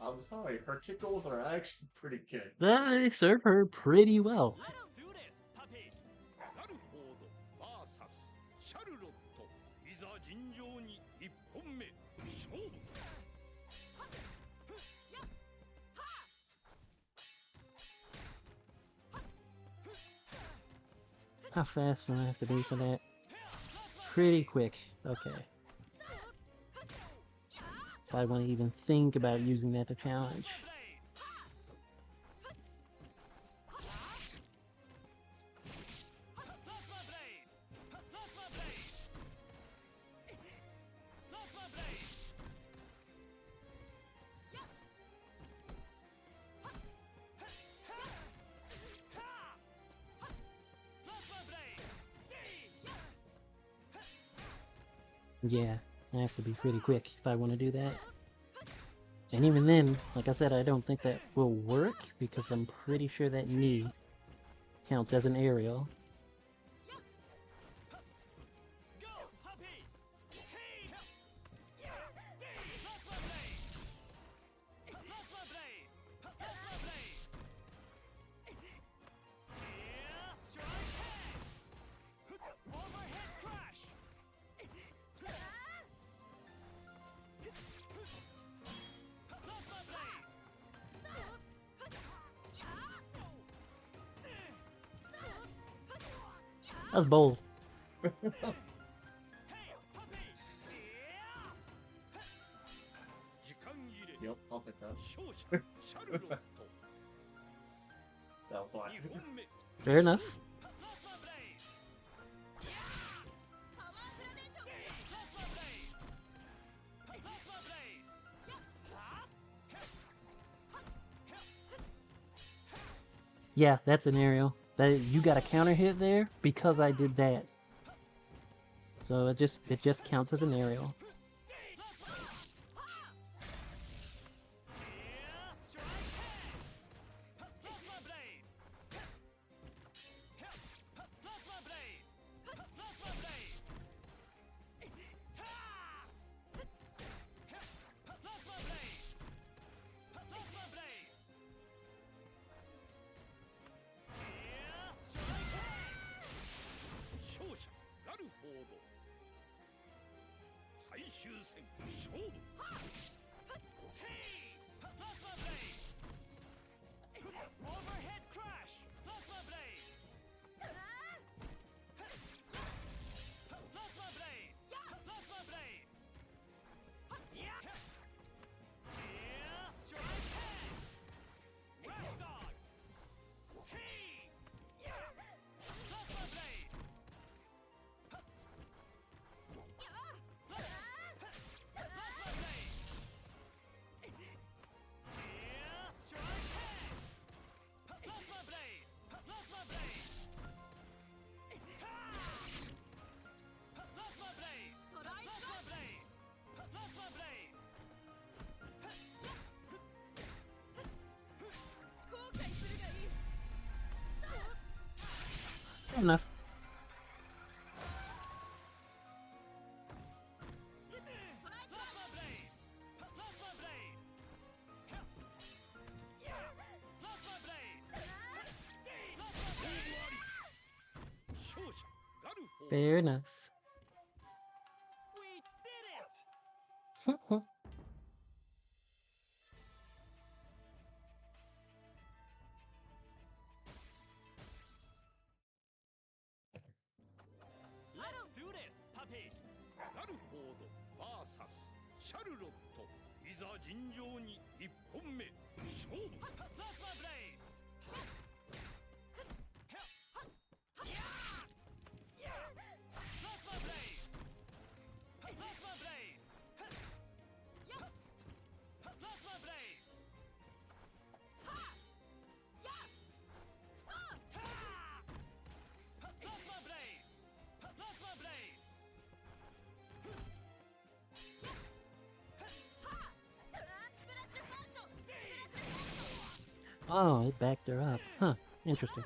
I'm sorry, her kick goals are actually pretty good. They serve her pretty well. How fast do I have to be for that? Pretty quick. Okay. If I want to even think about using that to challenge. Yeah, I have to be pretty quick if I want to do that. And even then, like I said, I don't think that will work because I'm pretty sure that knee counts as an aerial. That was bold. Yep, I'll take that. That was why. Fair enough. Yeah, that's an aerial. That you got a counter hit there because I did that. So it just counts as an aerial. Fair enough. Fair enough. Oh, it backed her up. Huh. Interesting.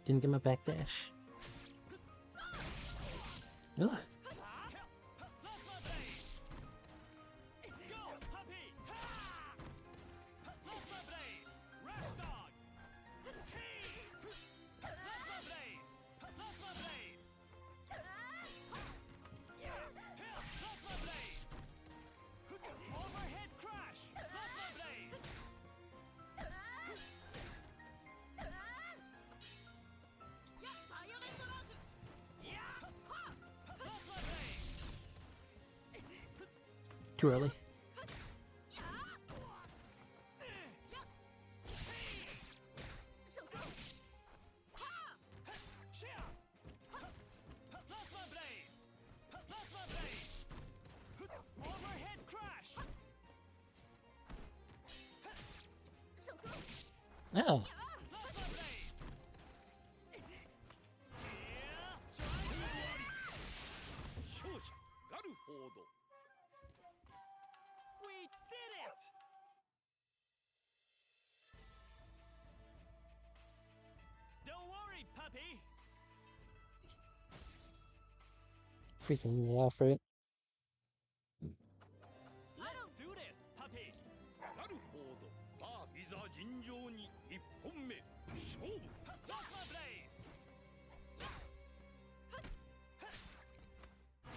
Didn't get my backdash. Ugh. Too early. Oh. We did it! Don't worry, puppy. Freaking yeah for it. Let's do this, puppy. なるほど。いざ尋常に一本目勝負。Lost my blade.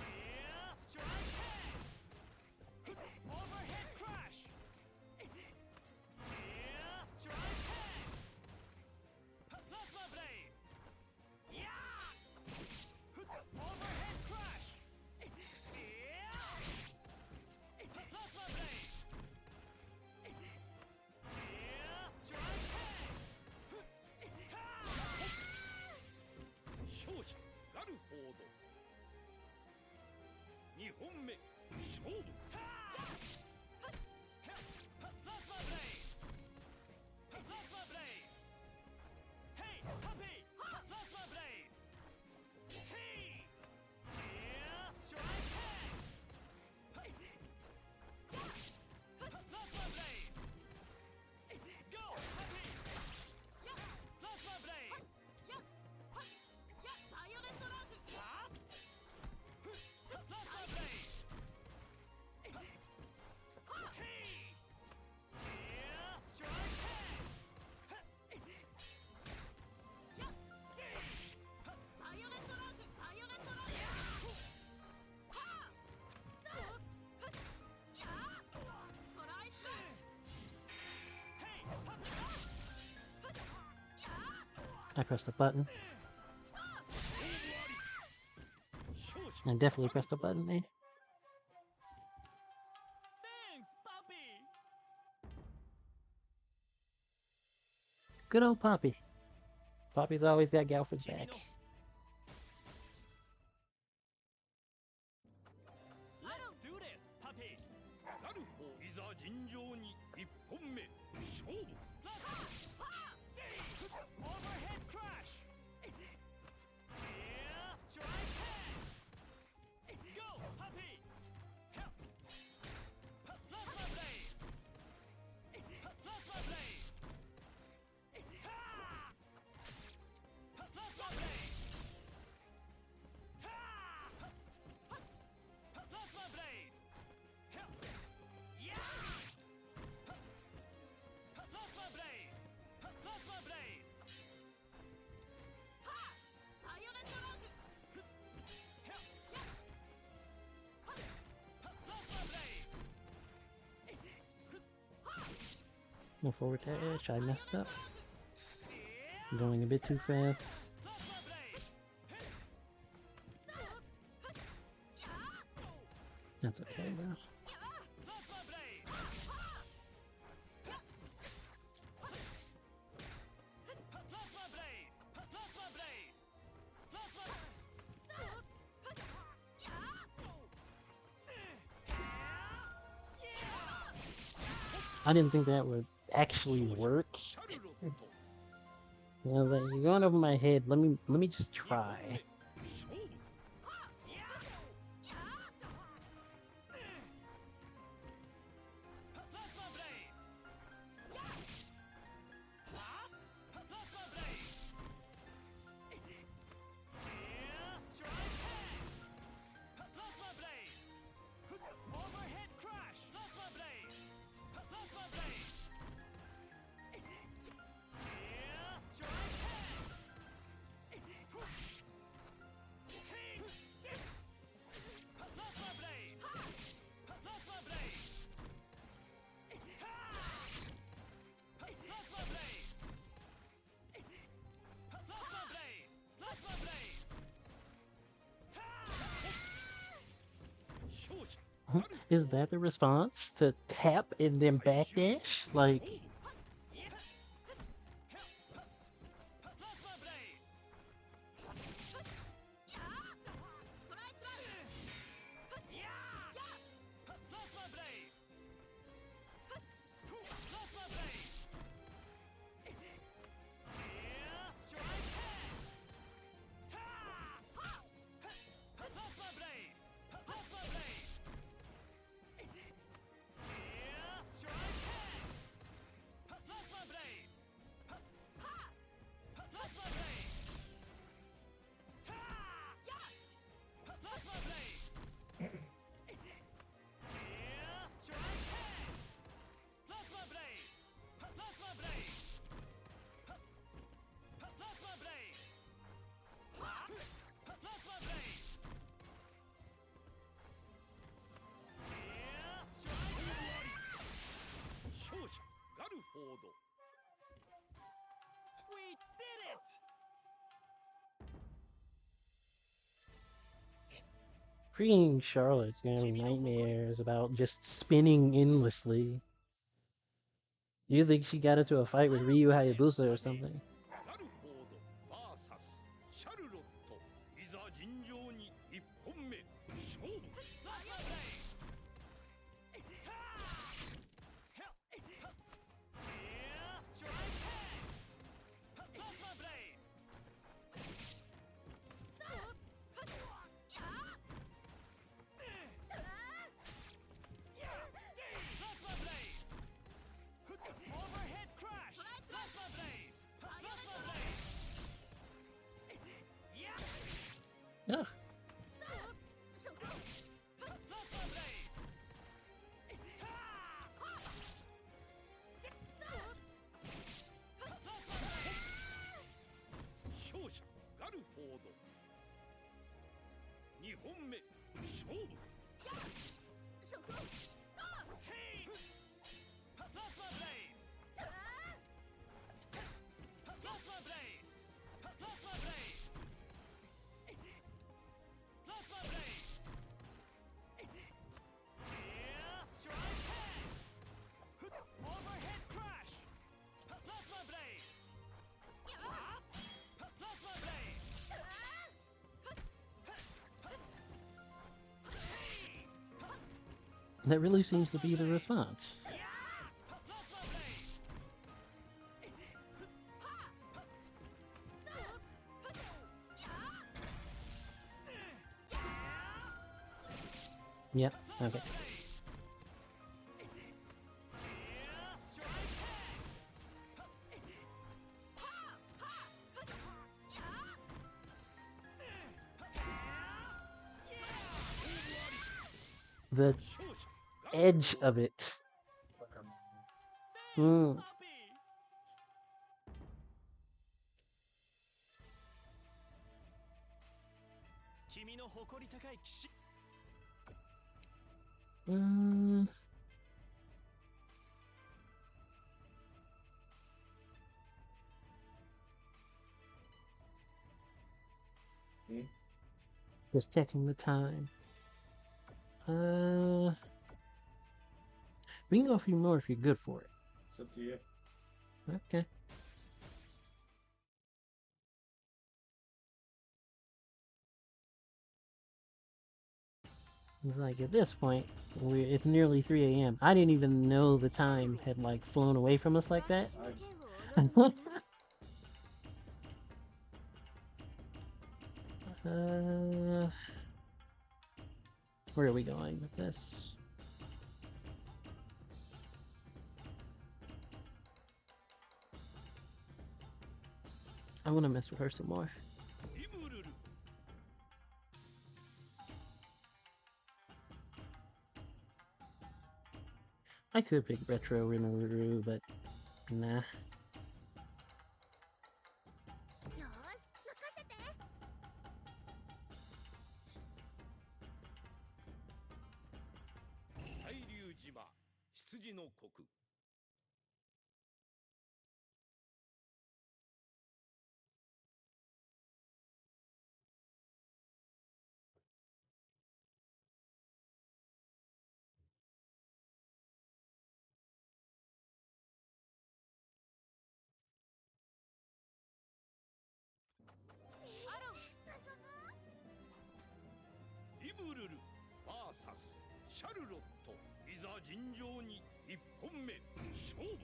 Yeah, strike head. Overhead crash. Yeah, strike head. Lost my blade. Yeah. Overhead crash. Yeah. Lost my blade. Yeah, strike head. 勝者なるほど。2本目勝負。Lost my blade. Lost my blade. Hey, puppy. Lost my blade. Hey. Yeah, strike head. Lost my blade. Go, puppy. Lost my blade. Lost my blade. Hey. Yeah, strike head. Hey, puppy. I pressed the button. I definitely pressed the button there. Thanks, puppy. Good old Poppy. Poppy's always got Galford's back. Let's do this, puppy. なるほど。いざ尋常に一本目勝負。Overhead crash. Yeah, strike head. Go, puppy. Lost my blade. Lost my blade. Lost my blade. Lost my blade. Yeah. Lost my blade. Lost my blade. Lost my blade. No forward dash. I messed up. Going a bit too fast. Lost my blade. That's okay though. Lost my blade. Lost my blade. Lost my blade. Lost my. I didn't think that would actually work. You know, like, you're going over my head. Let me just try. Is that the response? To tap and then backdash? Like, We did it! freeing Charlotte's gonna have nightmares about just spinning endlessly. You think she got into a fight with Ryu Hayabusa or something? なるほど VS シャルロットいざ尋常に1本目勝負Ugh. That really seems to be the response. Yep, okay. The edge of it. Hmm. Just checking the time. We can go a few more if you're good for it. It's up to you. Okay. It's like at this point, it's nearly 3 a.m. I didn't even know the time had like flown away from us like that. Where are we going with this? I want to mess with her some more. I could pick Retro Rimuru, but nah. ャルロットいざ尋常に1本目勝負。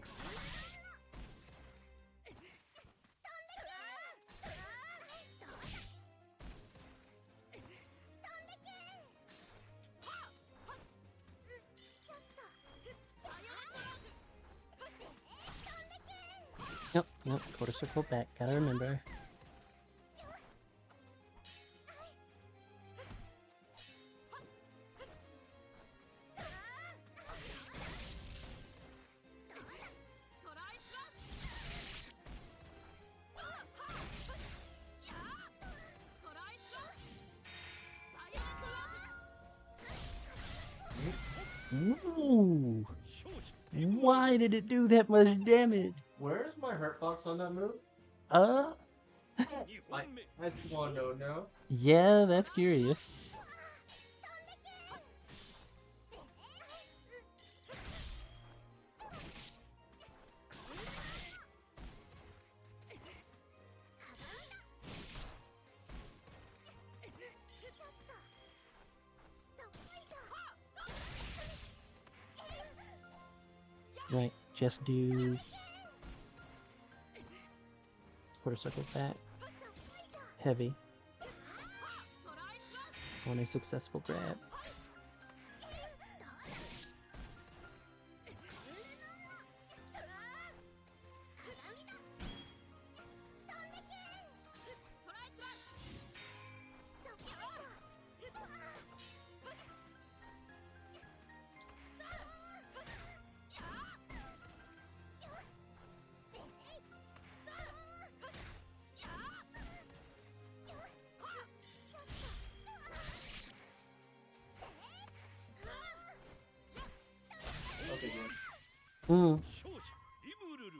Nope, nope, quarter circle back, gotta remember. Ooh! 勝者 Why did it do that much damage? Where's my hurt box on that move? 2 I, 本目 I just want to know. Yeah, that's curious. Right, just do quarter circle back, heavy, on a successful grab. Okay, good. うん。勝者リムルル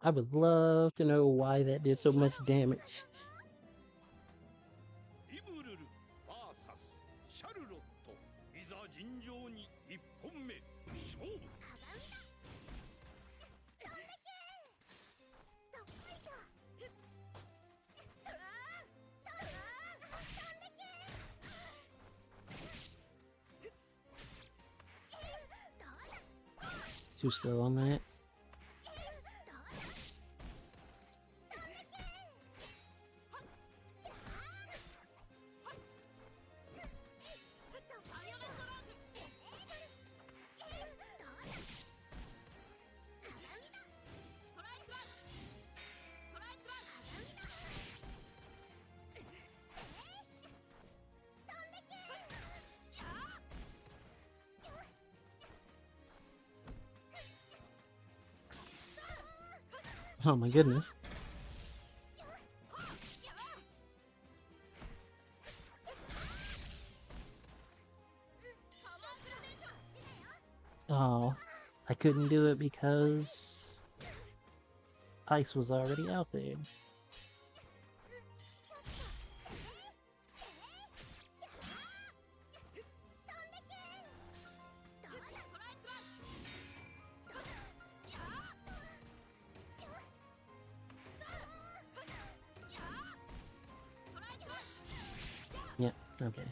I would love to know why that did so much damage. リムルル VS シャルロットいざ尋常に1本目勝負。Too slow on that. Oh my goodness. Oh, I couldn't do it because ice was already out there. Yeah, okay.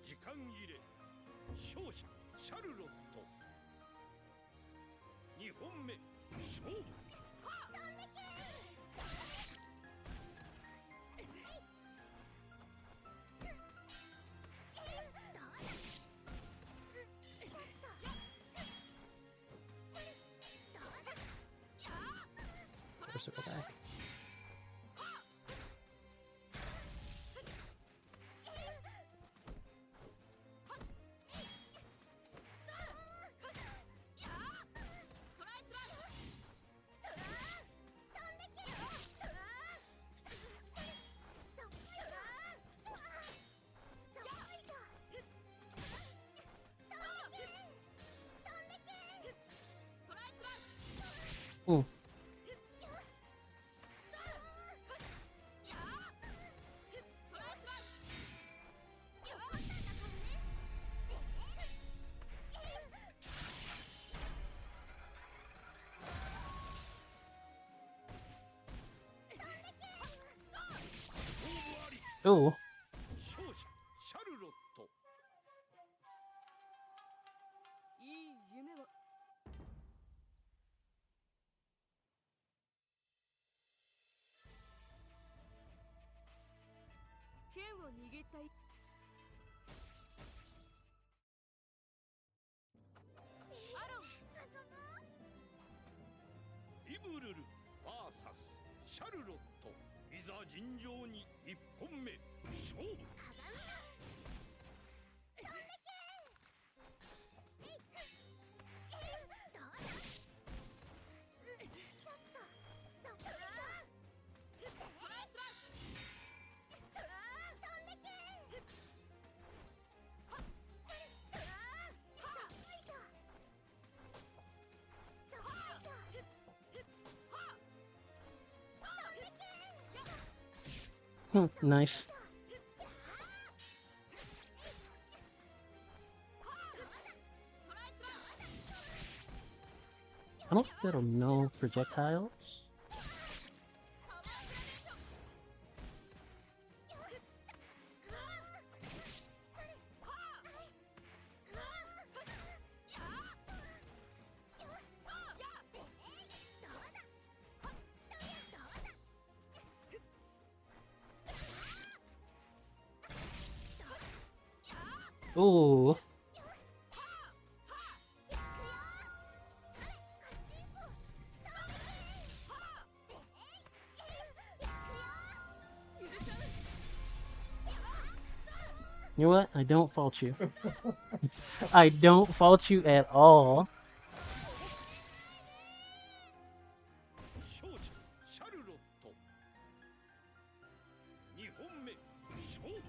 時間切れ勝者シャルロット2本目勝負。Quarter circle back. Oh, 勝者シャルロット。いい夢を。剣を握ったい。アロン。リブルル VS シャルロット。いざ尋常に1本目勝負。nice. I don't think that'll know projectiles. Oh, you know what? I don't fault you. I don't fault you at all. 勝者シャルロット。2本目勝負。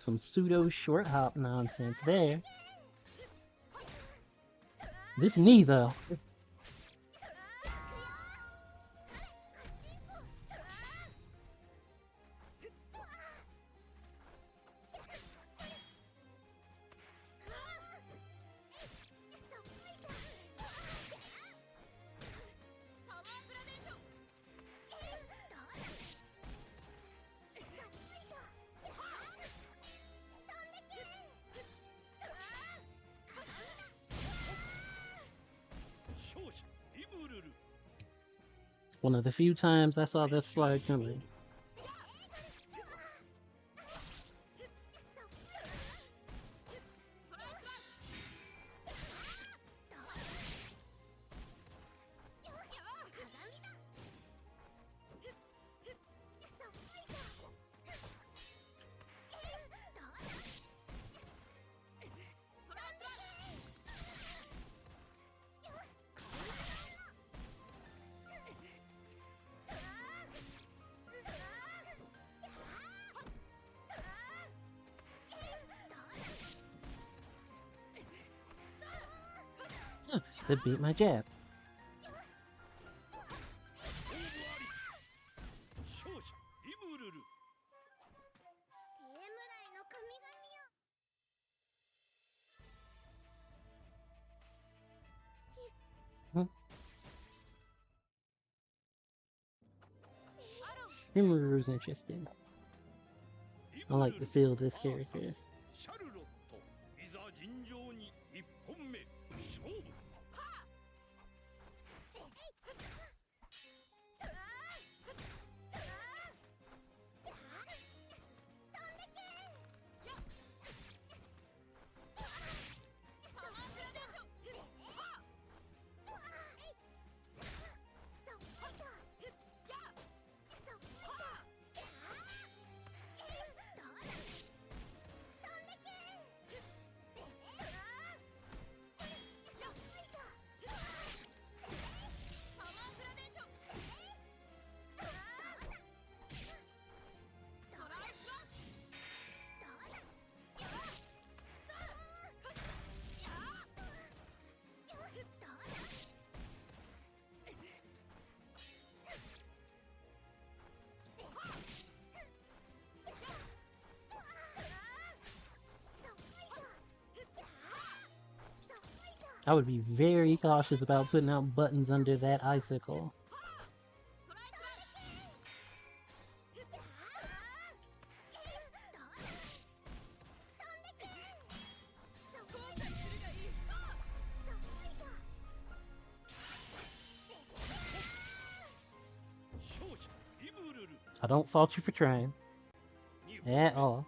Some pseudo short hop nonsense there. This knee, though. One of the few times I saw this slide coming. That beat my jab. 勝者リブルル。Rimuru's interesting. I like the feel of this character. シャルロット。いざ尋常に1本目勝負。I would be very cautious about putting out buttons under that icicle. I don't fault you for trying. At all.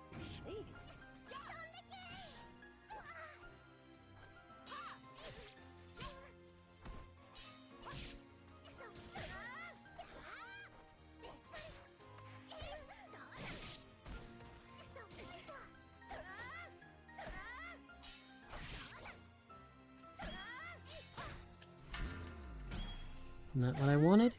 Not what I wanted.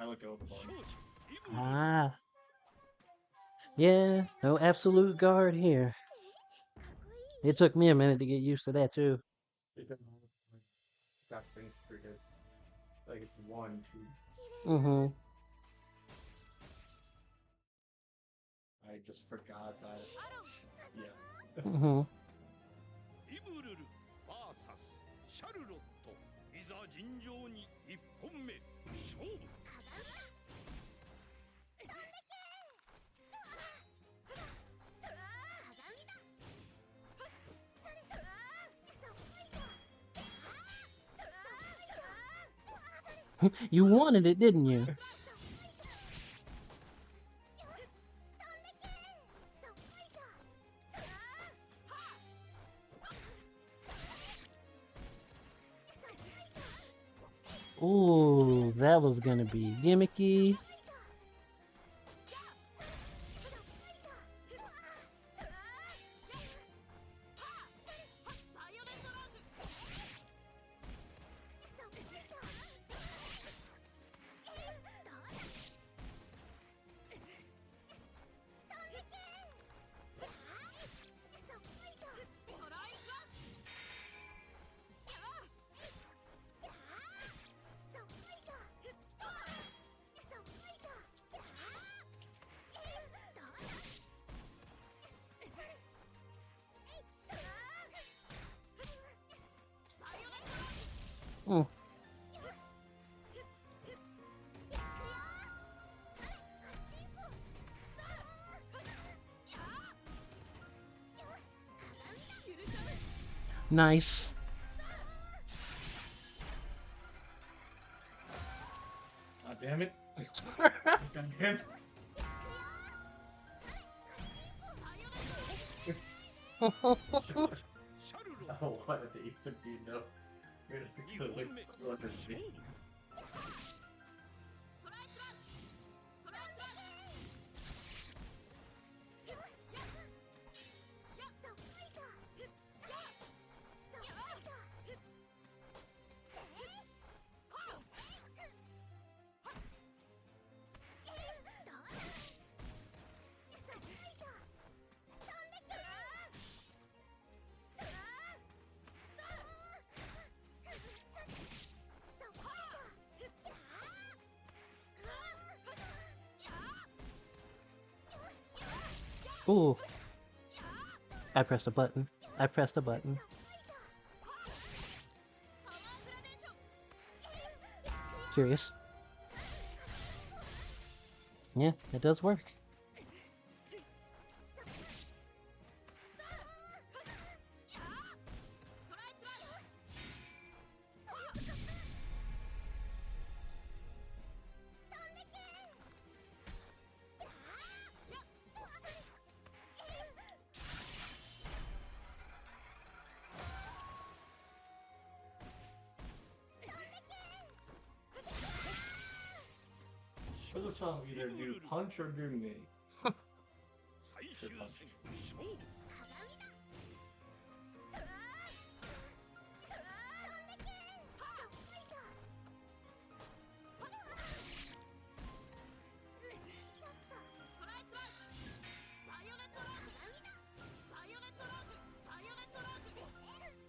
I look overboard. Ah. Yeah, no absolute guard here. It took me a minute to get used to that too. Even though I got things for this. Like it's 1, 2. Mm-hmm. I just forgot that. Yes. Mm-hmm. リブルル VS シャルロットいざ尋常に1本目勝負 You wanted it, didn't you? Ooh, that was gonna be gimmicky. Mm. Nice. God damn it. God damn it. I don't want it to even be no. We're gonna have to go like this. Ooh. I pressed a button. I pressed a button. Curious. Yeah, it does work. So this song either do punch or do me. 最終戦勝負 バイオレットラージュ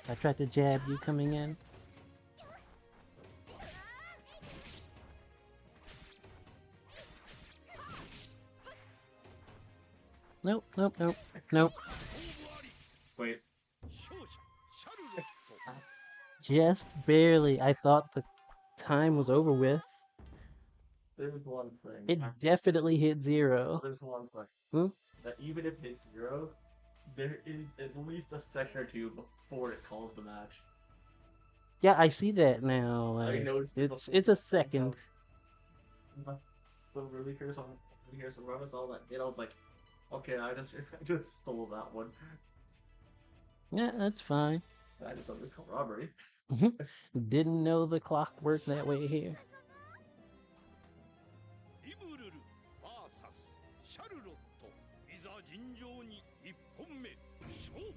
I tried to jab you coming in. Nope, nope, nope, nope. 勝負あり Wait. 勝者シャルロット Just barely. I thought the time was over with. There's one thing. It definitely hit 0. There's one thing. Hmm? That even if it's 0, there is at least a second or two before it calls the match. Yeah, I see that now. I noticed it It's a second. But really here's some run us all that hit. I was like, okay, I just stole that one. Yeah, that's fine. I just thought it was called robbery. Didn't know the clock worked that way here. リブルル VS シャルロットいざ尋常に1本目勝負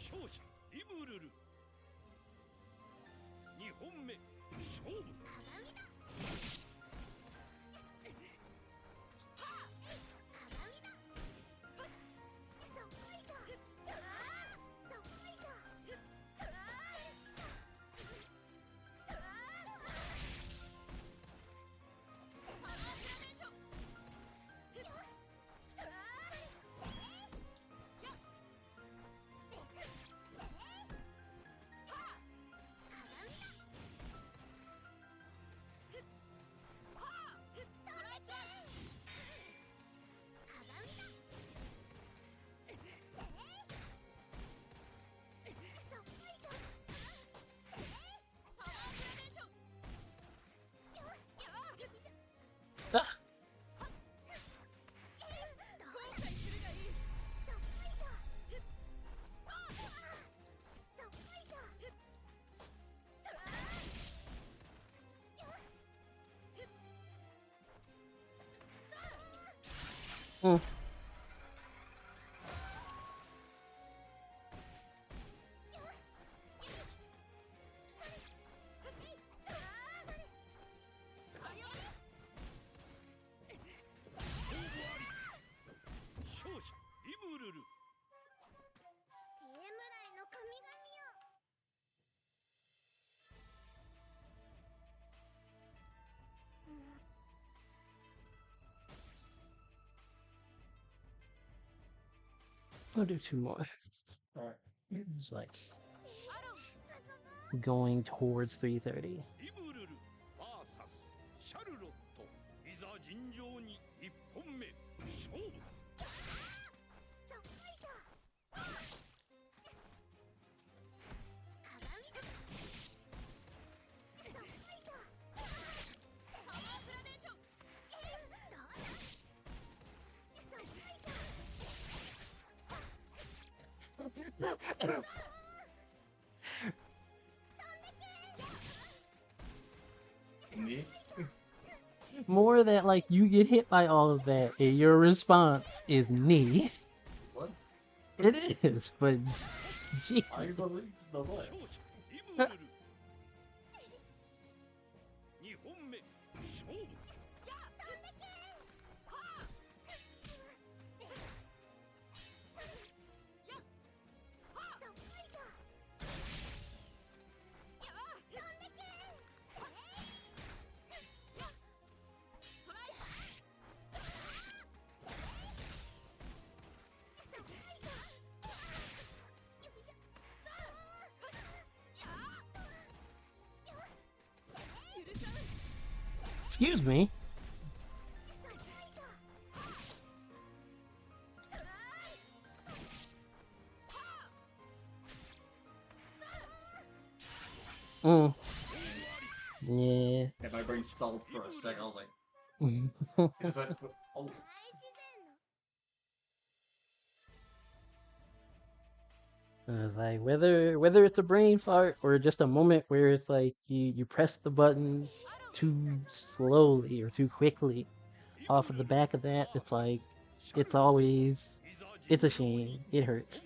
勝者リブルル2本目勝負 Hmm. I'll do 2 more. Alright. It's like going towards 330. リブルル VS シャルロットいざ尋常に1本目勝負 Me? More that like you get hit by all of that and your response is knee. What? It is, but gee. I believe the what? 勝者リブルル2本目勝負 Ah. Excuse me. Mm. Yeah. Yeah, my brain stalled for a second. I was like, Mm. oh, Like whether it's a brain fart or just a moment where it's like you press the button too slowly or too quickly off of the back of that, it's like it's always it's a shame. It hurts.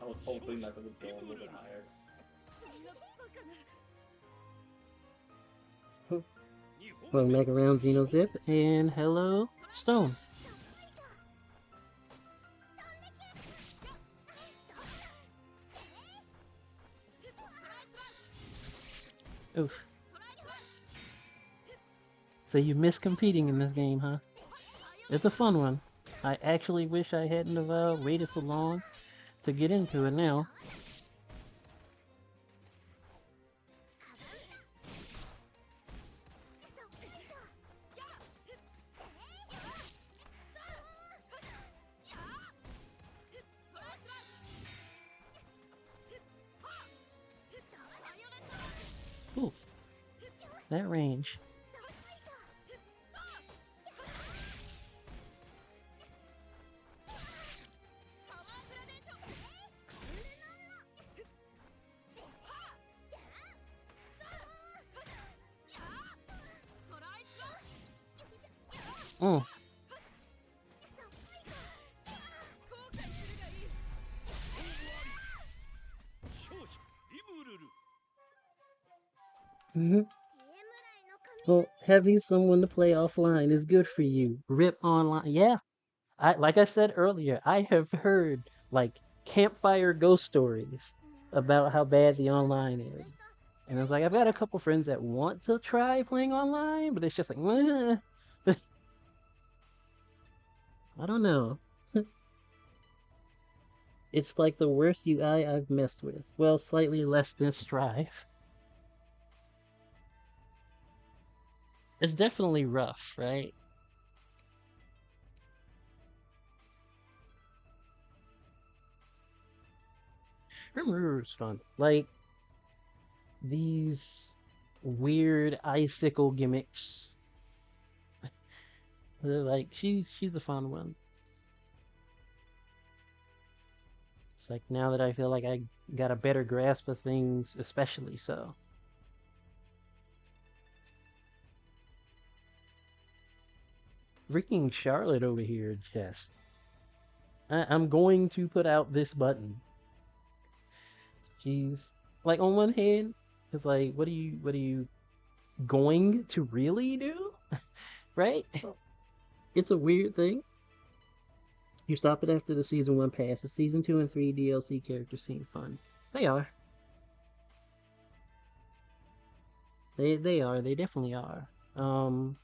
I was hoping that it would go a little bit higher. そんなバカな Welcome back around Xenozip, and hello, Stone. Oof. So you miss competing in this game, huh? It's a fun one. I actually wish I hadn't have waited so long to get into it now. Ooh, that range. Mm. Mm-hmm. Well, having someone to play offline is good for you. Rip online. Yeah. Like I said earlier, I have heard like campfire ghost stories about how bad the online is. And it's like I've got a couple friends that want to try playing online, but it's just like I don't know. It's like the worst UI I've messed with. Well, slightly less than Strive. It's definitely rough, right? Remember it was fun. Like these weird icicle gimmicks. They're like she's a fun one. It's like now that I feel like I got a better grasp of things, especially so. Freaking Charlotte over here just I'm going to put out this button. She's like on one hand, it's like what are you going to really do? Right? It's a weird thing. You stop it after the season 1 pass. The season 2 and 3 DLC characters seem fun. They are. They are. They definitely are. Dong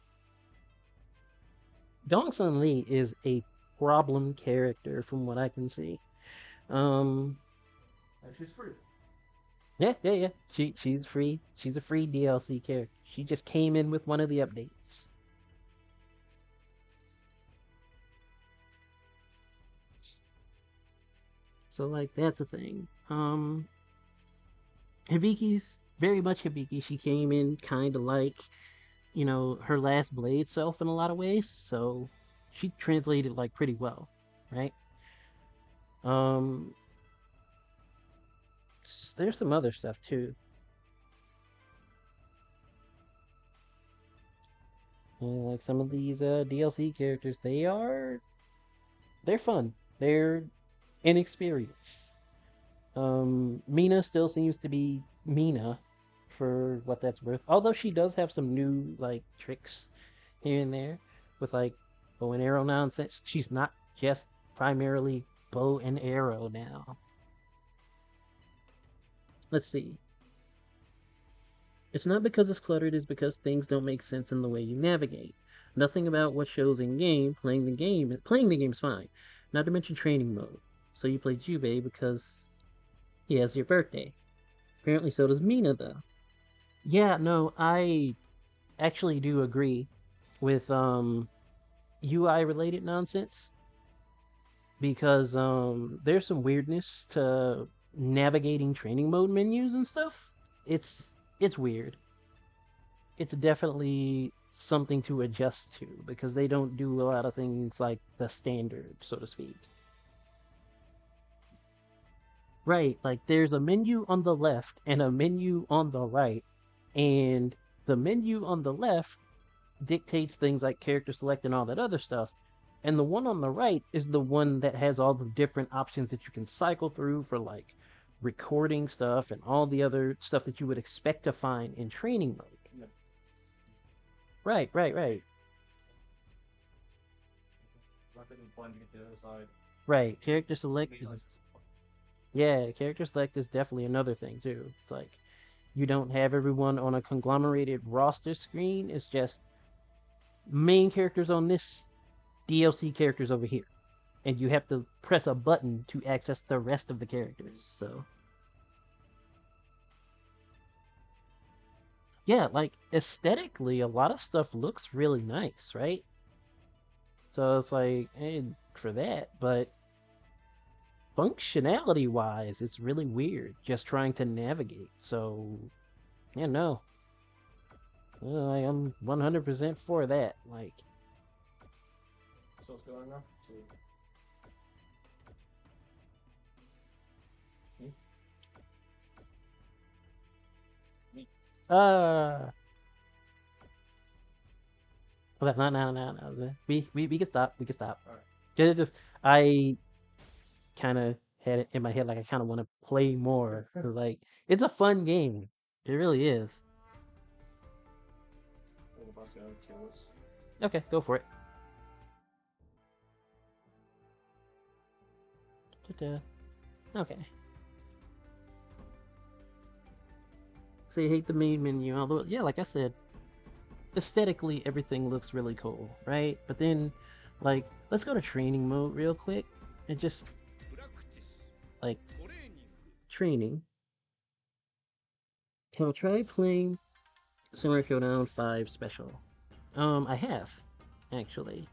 Sun Lee is a problem character from what I can see. Um, And she's free. yeah. She's free. She's a free DLC character. She just came in with one of the updates. So like that's a thing. Hibiki's very much Hibiki. She came in kind of like, her last Blade self in a lot of ways. So she translated like pretty well, right? Um, there's some other stuff too. Like some of these DLC characters, they're fun. They're inexperienced. Mina still seems to be Mina for what that's worth. Although she does have some new like tricks here and there with like bow and arrow nonsense. She's not just primarily bow and arrow now. Let's see. It's not because it's cluttered, it's because things don't make sense in the way you navigate. Nothing about what shows in game, playing the game is fine. Not to mention training mode. So you play Jubei because he has your birthday. Apparently so does Mina though. Yeah, no, I actually do agree with UI related nonsense because there's some weirdness to navigating training mode menus and stuff. It's weird. It's definitely something to adjust to because they don't do a lot of things like the standard, so to speak. Right, like there's a menu on the left and a menu on the right, and the menu on the left dictates things like character select and all that other stuff. And the one on the right is the one that has all the different options that you can cycle through for like recording stuff and all the other stuff that you would expect to find in training mode. Yeah. Right. Nothing fun to get to the other side. Right. Character select Maybe, like, is yeah, character select is definitely another thing too. It's like you don't have everyone on a conglomerated roster screen. It's just main characters on this, DLC characters over here. And you have to press a button to access the rest of the characters. So yeah, like aesthetically a lot of stuff looks really nice, right? So it's like, for that, but functionality wise, it's really weird just trying to navigate. So, yeah, no. I am 100% for that. Like, So what's going on? uh, okay, no. We can stop. We can stop. Alright. I kind of had it in my head like I kind of want to play more. Like, it's a fun game. It really is. All of us gotta kill us. Okay, go for it. Ta-da. Okay. So you hate the main menu, although, yeah, like I said, aesthetically everything looks really cool, right? But then, like, let's go to training mode real quick and just, like, training. Have I tried playing Samurai Shodown 5 Special? I have, actually.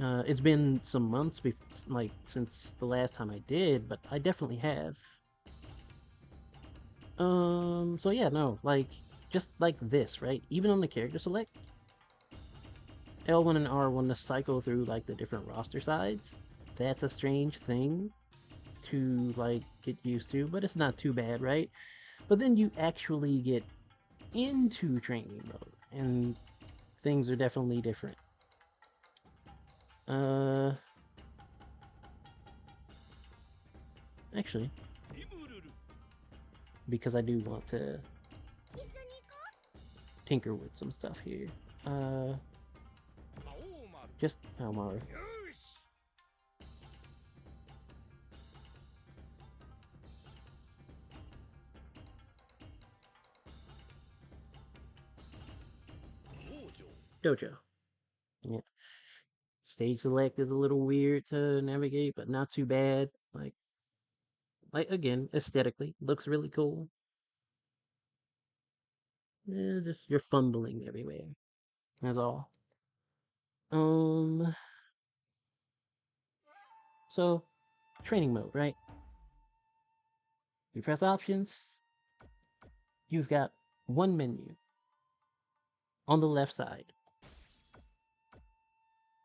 It's been some months since the last time I did, but I definitely have. So yeah, no, like, just like this, right? Even on the character select, L1 and R1 to cycle through, like, the different roster sides. That's a strange thing to, like, get used to, but it's not too bad, right? But then you actually get into training mode, and things are definitely different. Actually, because I do want to tinker with some stuff here. Just Aomaru. dojo. Yeah. Stage select is a little weird to navigate, but not too bad. Like again, aesthetically, looks really cool. It's just you're fumbling everywhere. That's all. Um, so training mode, right? You press options, you've got one menu on the left side.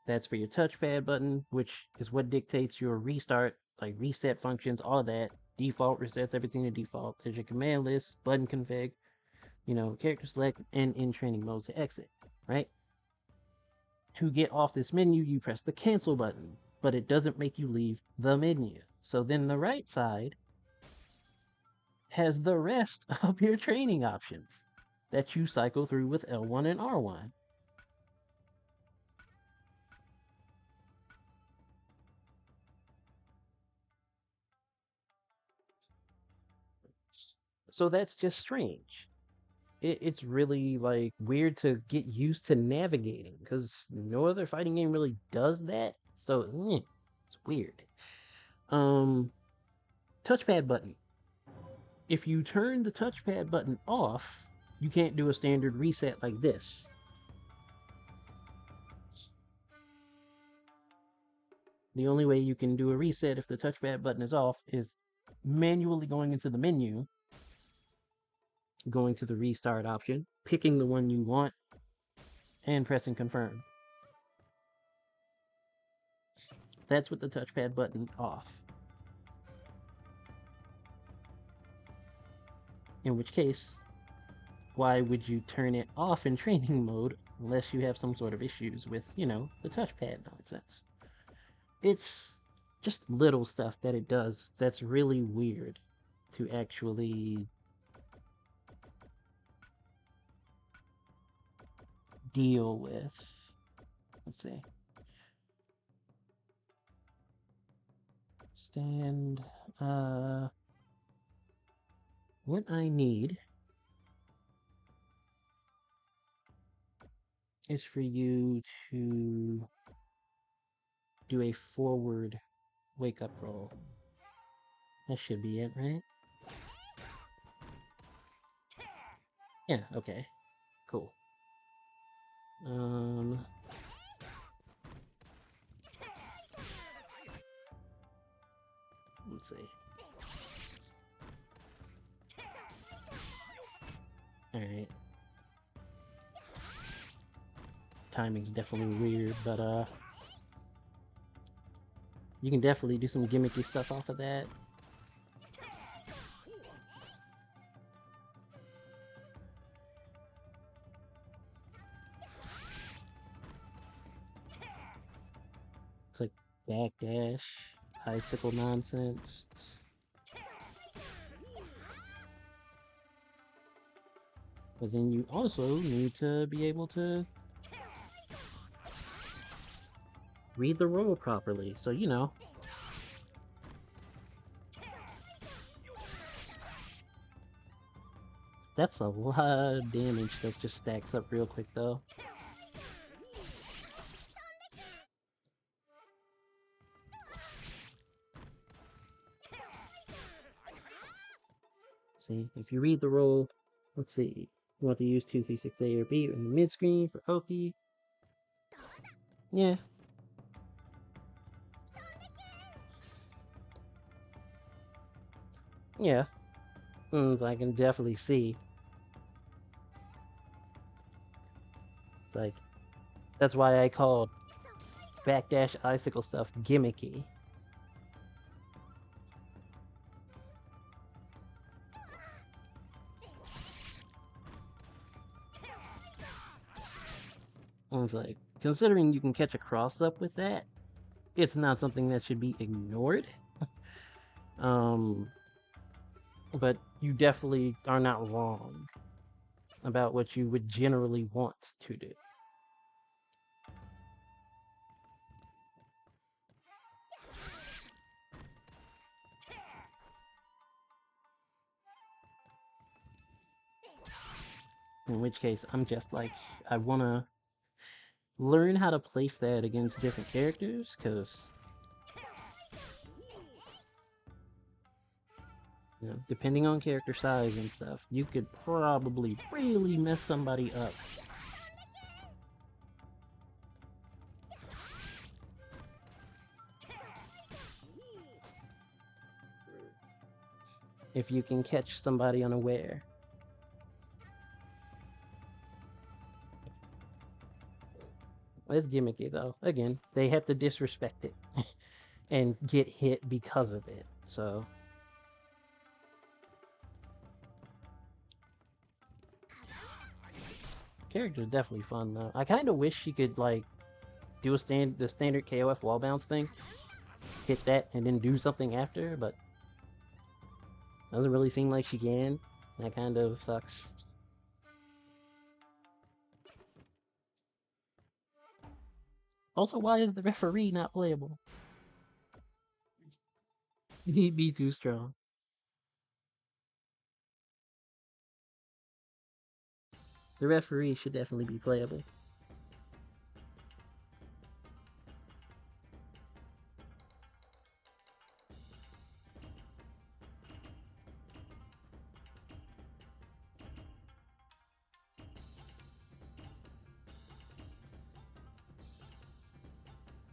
That's for your touchpad button, which is what dictates your restart, like reset functions, all that. Default resets everything to default. There's your command list, button config, character select, and in training mode to exit, right? To get off this menu, you press the cancel button, but it doesn't make you leave the menu. So then the right side has the rest of your training options that you cycle through with L1 and R1. So that's just strange. It's really like weird to get used to navigating because no other fighting game really does that. So it's weird. Touchpad button. If you turn the touchpad button off, you can't do a standard reset like this. The only way you can do a reset if the touchpad button is off is manually going into the menu, going to the restart option, picking the one you want, and pressing confirm. That's with the touchpad button off. In which case, why would you turn it off in training mode unless you have some sort of issues with, the touchpad nonsense? It's just little stuff that it does that's really weird to actually deal with. Let's see. Stand. What I need is for you to do a forward wake up roll. That should be it, right? Yeah, okay. Cool. Let's see. Alright. Timing's definitely weird, but you can definitely do some gimmicky stuff off of that. It's like backdash, icicle nonsense. But then you also need to be able to read the roll properly. So, that's a lot of damage that just stacks up real quick, though. See, if you read the roll, let's see. You want to use 2, 3, 6, A, or B in the mid screen for Oki. Yeah. Yeah. So I can definitely see. It's like, that's why I called backdash icicle stuff gimmicky. And it's like, considering you can catch a cross up with that, it's not something that should be ignored. But you definitely are not wrong about what you would generally want to do. In which case, I'm just like, I want to learn how to place that against different characters, because you know, depending on character size and stuff, you could probably really mess somebody up. If you can catch somebody unaware. It's gimmicky though. Again, they have to disrespect it and get hit because of it. So character's definitely fun though. I kind of wish she could like do the standard KOF wall bounce thing, hit that, and then do something after, but doesn't really seem like she can. That kind of sucks. Also, why is the referee not playable? He'd be too strong. The referee should definitely be playable.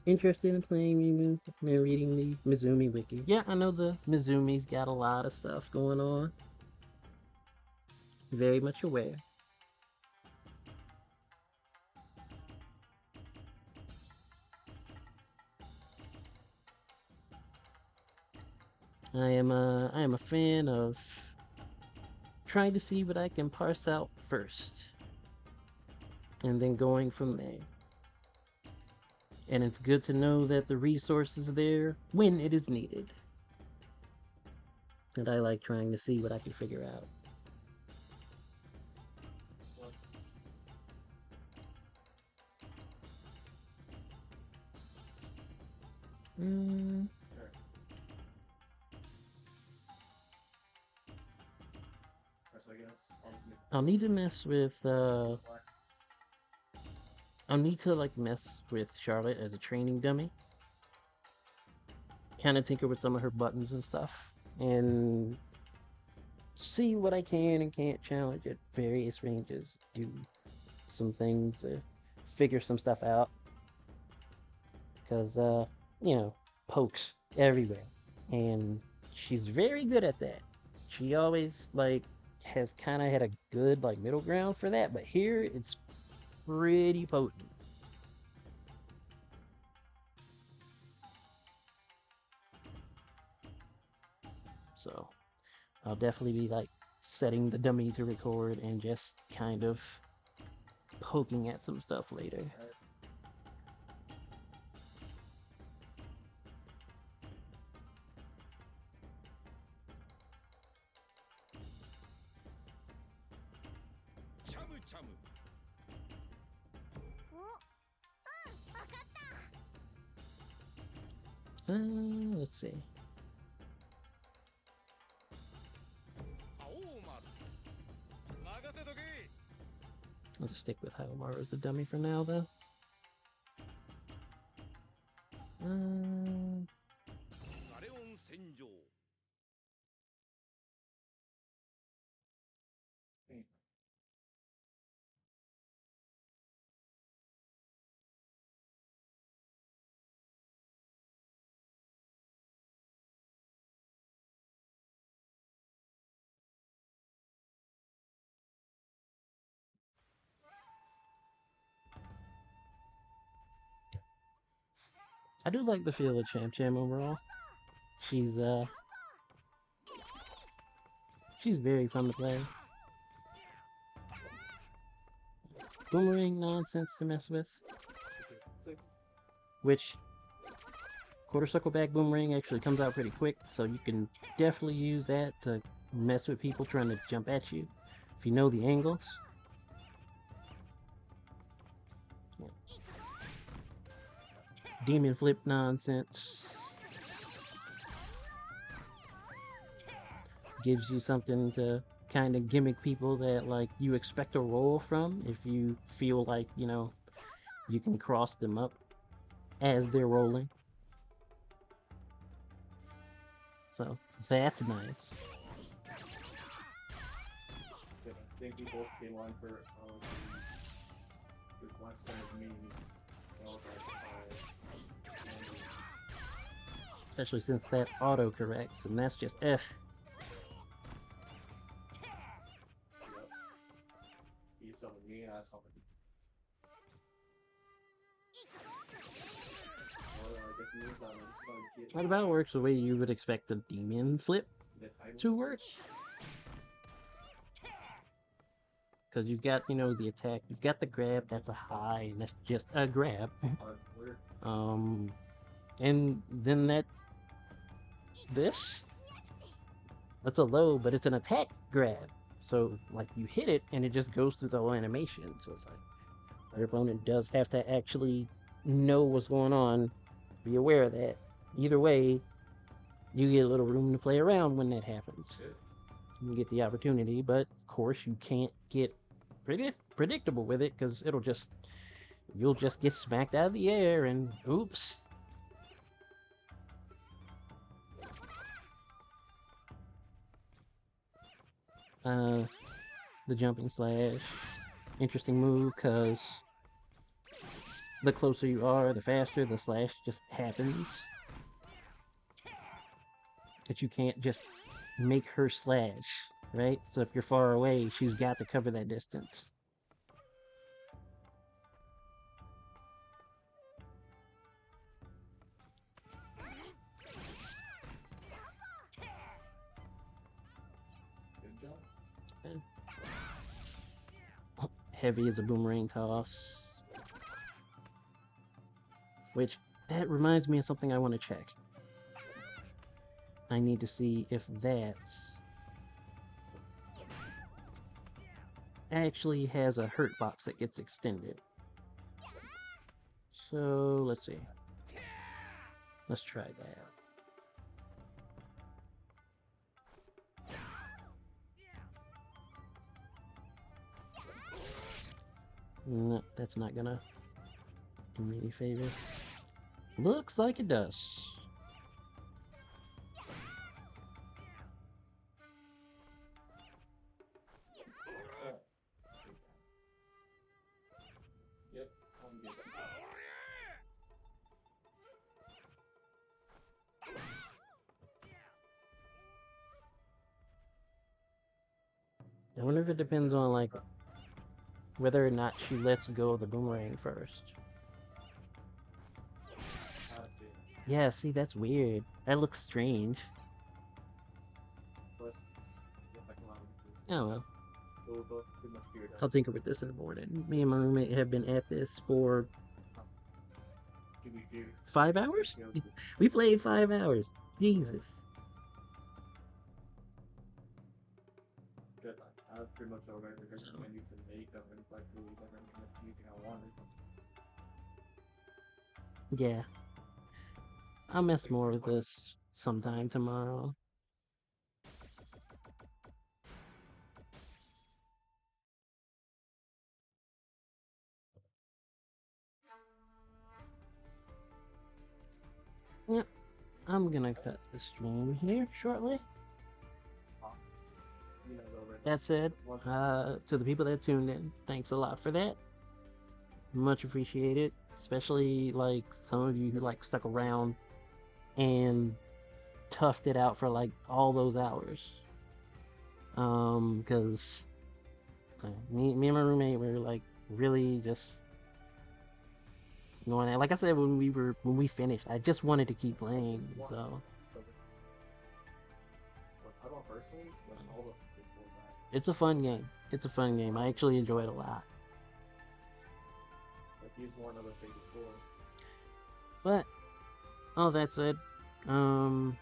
Interested in playing reading the Mizumi wiki? Yeah, I know the Mizumi's got a lot of stuff going on. Very much aware. I am a fan of trying to see what I can parse out first, and then going from there. And it's good to know that the resource is there when it is needed. And I like trying to see what I can figure out. So I guess I'll need to mess with I'll need to like mess with Charlotte as a training dummy. Kind of tinker with some of her buttons and stuff, and see what I can and can't challenge at various ranges. Do some things to figure some stuff out, because you know, pokes everywhere, and she's very good at that. She always like has kind of had a good like middle ground for that, but here it's pretty potent. So I'll definitely be like setting the dummy to record and just kind of poking at some stuff later. Chamu chamu. Let's see. I'll just stick with Haomaru as a dummy for now, though. I do like the feel of Cham Cham overall. She's very fun to play. Boomerang nonsense to mess with. Which quarter circle back boomerang actually comes out pretty quick, so you can definitely use that to mess with people trying to jump at you if you know the angles. Demon flip nonsense gives you something to kind of gimmick people that like you expect a roll from if you feel like, you know, you can cross them up as they're rolling. So that's nice. Yeah, I think we both came on for watch some of me. And I was like, Especially since that auto corrects, and that's just F. yep. He summoned me and I summoned him. Well, I guess he was just gonna get That about works the way you would expect the demon flip the title. to work. Because you've got, you know, the attack, you've got the grab, that's a high, and that's just a grab. Weird. And then that's a low, but it's an attack grab. So, like, you hit it, and it just goes through the whole animation. So it's like, your opponent does have to actually know what's going on, be aware of that. Either way, you get a little room to play around when that happens. Good. You get the opportunity, but of course you can't get predictable with it, because you'll just get smacked out of the air, and oops. The jumping slash, interesting move, because the closer you are, the faster the slash just happens. But you can't just make her slash, right? So if you're far away, she's got to cover that distance. Good job. Heavy as a boomerang toss. Which, that reminds me of something I want to check. I need to see if that actually has a hurt box that gets extended. So, let's see. Let's try that. No, that's not gonna do me any favor. Looks like it does. Yep. I'm good. I wonder if it depends on, like, whether or not she lets go of the boomerang first. Yeah, see, that's weird. That looks strange. Plus, if I come out Oh well. we'll both pretty much figure it I'll out. think about this in the morning. Me and my roommate have been at this for Do we do? 5 hours? You know, We played 5 hours. Jesus. good. I have pretty much already because I need some makeup and like really never anything I wanted. Yeah. I'll mess more with this sometime tomorrow. Yep. I'm gonna cut the stream here shortly. You know, already. That said, to the people that tuned in, thanks a lot for that. Much appreciated. Especially like some of you who like stuck around and toughed it out for like all those hours. Because me and my roommate were like really just going at. Like I said, when we finished, I just wanted to keep playing. So I don't personally, but all the people that it's a fun game. It's a fun game. I actually enjoy it a lot. like use one other thing before. But all that said, I'll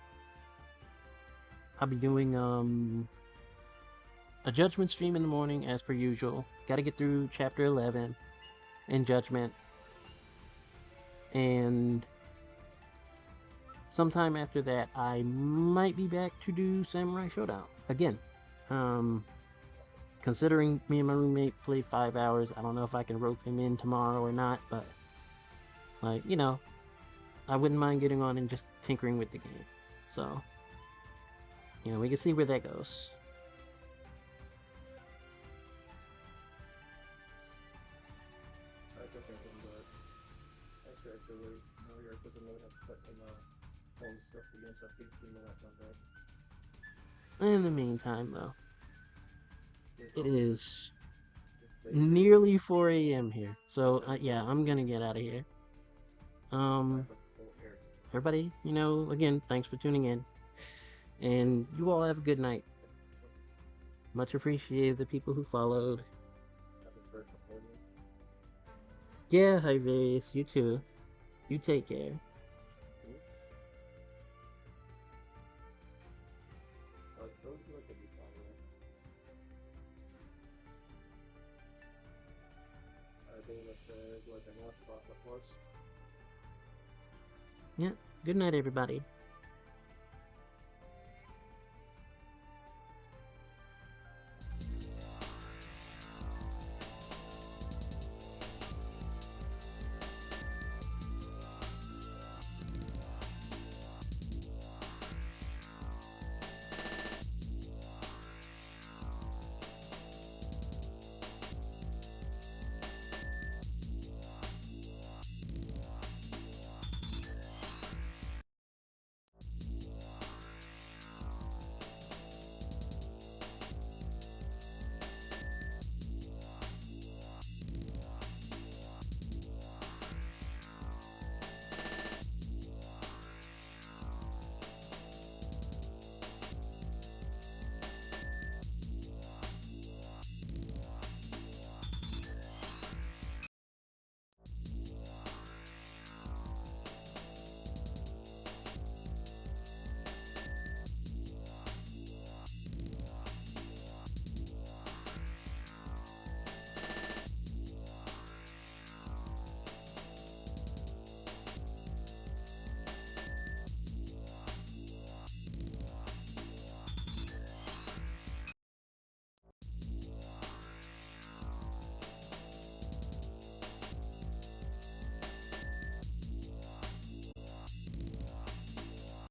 be doing a Judgment stream in the morning as per usual. Got to get through chapter 11 in Judgment, and sometime after that I might be back to do Samurai Shodown again. Considering me and my roommate played 5 hours, I don't know if I can rope him in tomorrow or not, but Like, you know, I wouldn't mind getting on and just tinkering with the game. So, you know, we can see where that goes. I guess I can do it. Actually, no, you're doesn't really have to put in phone stuff against that big team on that Sunday. In the meantime, though, it is nearly 4 a.m. here. So, yeah, I'm gonna get out of here. Everybody, you know, again, thanks for tuning in. And you all have a good night. Much appreciated the people who followed. Yeah, hi Various, you too. You take care. Yeah, good night, everybody.